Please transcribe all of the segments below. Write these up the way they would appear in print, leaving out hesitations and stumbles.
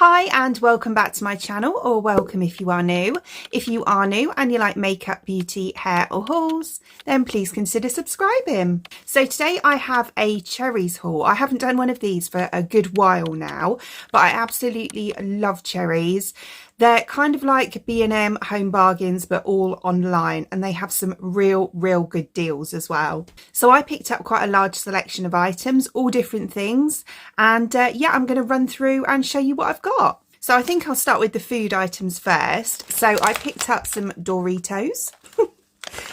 Hi and welcome back to my channel, or welcome if you are new. If you are new and you like makeup, beauty, hair or hauls, then please consider subscribing. So today I have a CHERRYZ haul. I haven't done one of these for a good while now, but I absolutely love CHERRYZ. They're kind of like B&M home bargains, but all online, and they have some real good deals as well. So I picked up quite a large selection of items, all different things, and yeah, I'm going to run through and show you what I've got. So I think I'll start with the food items first. So I picked up some Doritos.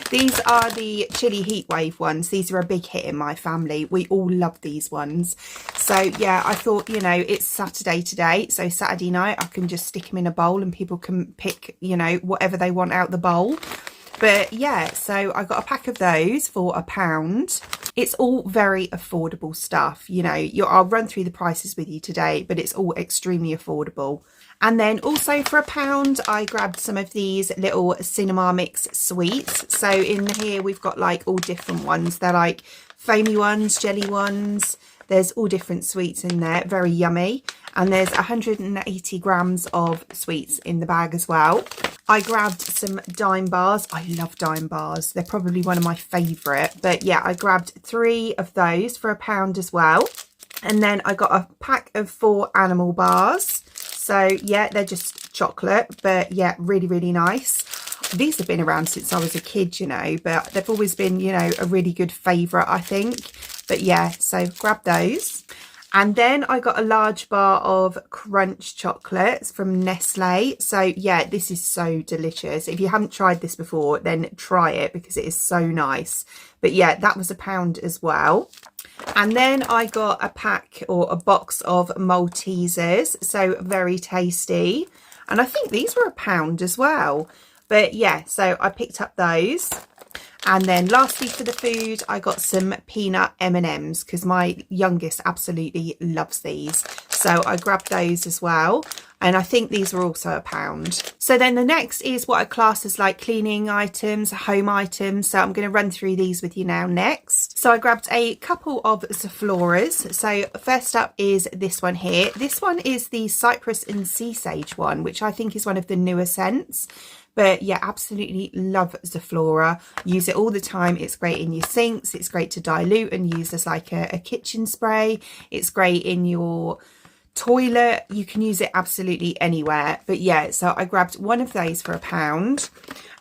These are the chili heatwave ones. These are a big hit in my family. We all love these ones. So yeah, I thought, you know, it's Saturday today. So Saturday night, I can just stick them in a bowl and people can pick, you know, whatever they want out the bowl. But yeah, so I got a pack of those for £1. It's all very affordable stuff. You know, I'll run through the prices with you today, but it's all extremely affordable. And then also for £1, I grabbed some of these little cinema mix sweets. So in here, we've got like all different ones. They're like foamy ones, jelly ones. There's all different sweets in there, very yummy. And there's 180 grams of sweets in the bag as well. I grabbed some Dime bars. I love Dime bars. They're probably one of my favourite. But yeah, I grabbed 3 of those for £1 as well. And then I got a pack of 4 animal bars. So yeah, they're just chocolate, but yeah, really nice. These have been around since I was a kid, you know, but they've always been, you know, a really good favourite, I think. But yeah, so grab those. And then I got a large bar of Crunch chocolates from Nestle. So yeah, this is so delicious. If you haven't tried this before, then try it because it is so nice. But yeah, that was £1 as well. And then I got a pack or a box of Maltesers. So very tasty. And I think these were £1 as well. But yeah, so I picked up those. And then lastly for the food, I got some peanut M&Ms because my youngest absolutely loves these. So I grabbed those as well. And I think these were also £1. So then the next is what I class as like cleaning items, home items. So I'm going to run through these with you now next. So I grabbed a couple of Sephora's. So first up is this one here. This one is the Cypress and Sea Sage one, which I think is one of the newer scents. But yeah, absolutely love Sephora. Use it all the time. It's great in your sinks. It's great to dilute and use as like a kitchen spray. It's great in your toilet. You can use it absolutely anywhere. But yeah, so I grabbed one of those for £1.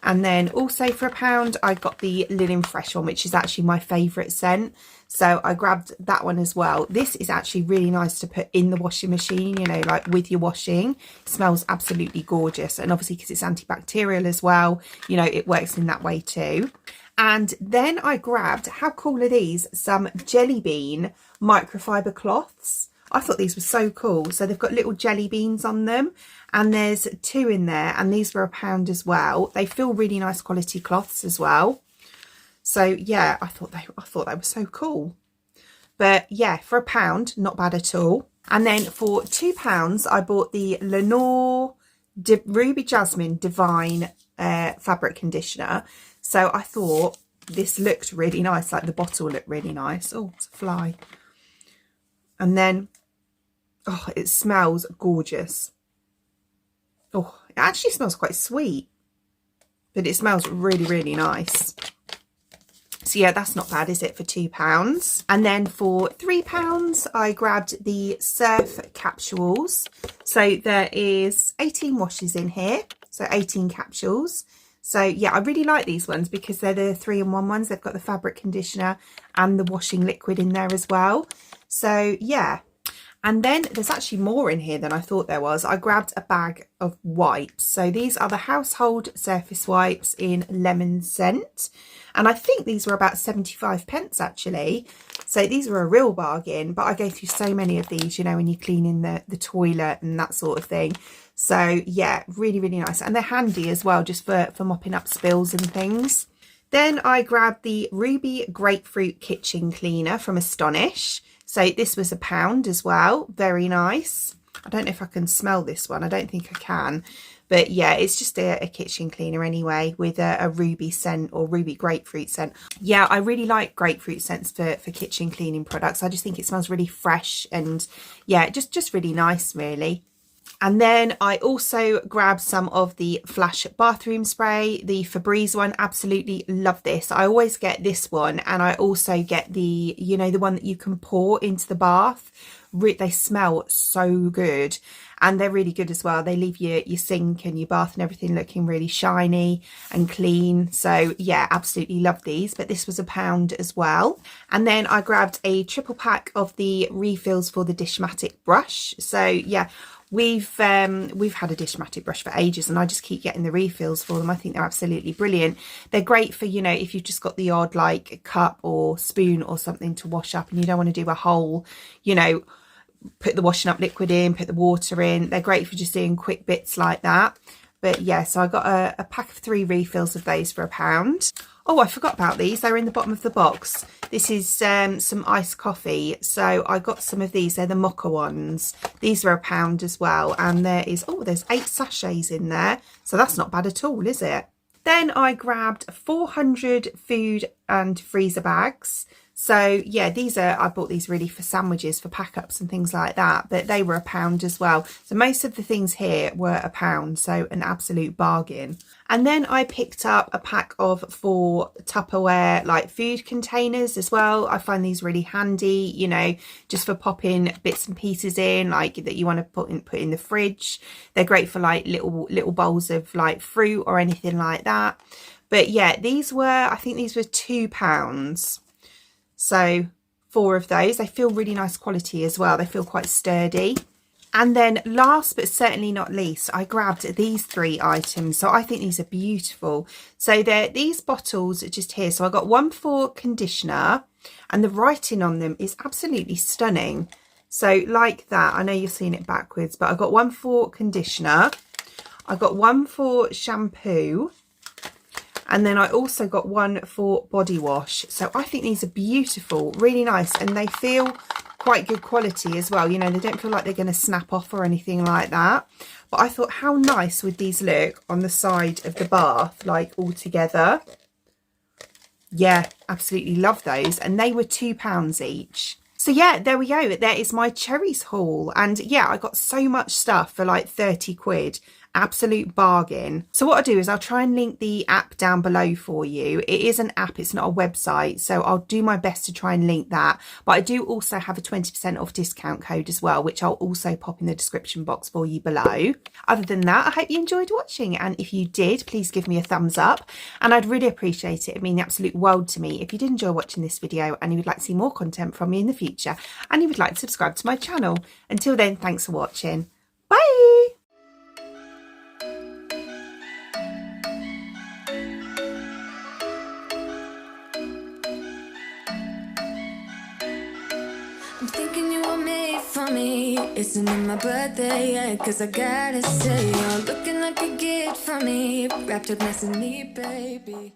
And then also for £1, I got the Linen Fresh one, which is actually my favourite scent. So I grabbed that one as well. This is actually really nice to put in the washing machine, you know, like with your washing. It smells absolutely gorgeous. And obviously because it's antibacterial as well, you know, it works in that way too. And then I grabbed, how cool are these? Some Jelly Bean microfiber cloths. I thought these were so cool. So they've got little jelly beans on them, and there's 2 in there, and these were £1 as well. They feel really nice quality cloths as well. So yeah, I thought they were so cool. But yeah, for £1, not bad at all. And then for £2, I bought the Lenore Ruby Jasmine Divine fabric conditioner. So I thought this looked really nice, like the bottle looked really nice. Oh, it's a fly. And then, oh, it smells gorgeous. Oh, it actually smells quite sweet, but it smells really nice. So yeah, that's not bad, is it, for £2? And then for £3, I grabbed the Surf capsules. So there is 18 washes in here, so 18 capsules. So yeah, I really like these ones because they're the 3-in-1 ones. They've got the fabric conditioner and the washing liquid in there as well. So yeah, and then there's actually more in here than I thought there was. I grabbed a bag of wipes. So these are the household surface wipes in lemon scent. And I think these were about 75p actually. So these were a real bargain, but I go through so many of these, you know, when you're cleaning the toilet and that sort of thing. So yeah, really nice. And they're handy as well, just for mopping up spills and things. Then I grabbed the Ruby Grapefruit Kitchen Cleaner from Astonish. So this was £1 as well. Very nice. I don't know if I can smell this one. I don't think I can. But yeah, it's just a kitchen cleaner anyway with a ruby scent or ruby grapefruit scent. Yeah, I really like grapefruit scents for kitchen cleaning products. I just think it smells really fresh and yeah, just really nice really. And then I also grabbed some of the Flash bathroom spray, the Febreze one. Absolutely love this. I always get this one, and I also get the, you know, the one that you can pour into the bath. They smell so good, and they're really good as well. They leave your sink and your bath and everything looking really shiny and clean. So yeah, absolutely love these. But this was £1 as well. And then I grabbed a triple pack of the refills for the Dishmatic brush. So yeah, we've had a Dishmatic brush for ages, and I just keep getting the refills for them. I think they're absolutely brilliant. They're great for, you know, if you've just got the odd like cup or spoon or something to wash up and you don't want to do a whole, you know, put the washing up liquid in, put the water in. They're great for just doing quick bits like that. But yeah, so I got a pack of 3 refills of those for £1. Oh, I forgot about these. They're in the bottom of the box. This is some iced coffee. So I got some of these. They're the mocha ones. These are £1 as well. And there's 8 sachets in there. So that's not bad at all, is it? Then I grabbed 400 food and freezer bags. So yeah, I bought these really for sandwiches, for pack-ups and things like that, but they were £1 as well. So most of the things here were £1, so an absolute bargain. And then I picked up a pack of 4 Tupperware like food containers as well. I find these really handy, you know, just for popping bits and pieces in, like that you want to put in the fridge. They're great for like little bowls of like fruit or anything like that. But yeah, I think these were £2. So 4 of those. They feel really nice quality as well. They feel quite sturdy. And then last but certainly not least, I grabbed these 3 items. So I think these are beautiful. So these bottles are just here. So I got one for conditioner, and the writing on them is absolutely stunning. So like that, I know you're seeing it backwards, but I got one for conditioner. I got one for shampoo. And then I also got one for body wash. So I think these are beautiful, really nice. And they feel quite good quality as well. You know, they don't feel like they're going to snap off or anything like that. But I thought, how nice would these look on the side of the bath, like all together? Yeah, absolutely love those. And they were £2 each. So yeah, there we go. There is my CHERRYZ haul. And yeah, I got so much stuff for like 30 quid. Absolute bargain. So what I'll do is I'll try and link the app down below for you. It is an app, it's not a website, so I'll do my best to try and link that. But I do also have a 20% off discount code as well, which I'll also pop in the description box for you below. Other than that, I hope you enjoyed watching, and if you did, please give me a thumbs up, and I'd really appreciate it. It'd mean the absolute world to me if you did enjoy watching this video and you would like to see more content from me in the future, and you would like to subscribe to my channel. Until then, thanks for watching. Bye! I'm thinking you were made for me. Isn't it my birthday yet? Cause I gotta say, you're looking like a gift for me, wrapped up nice and neat, baby.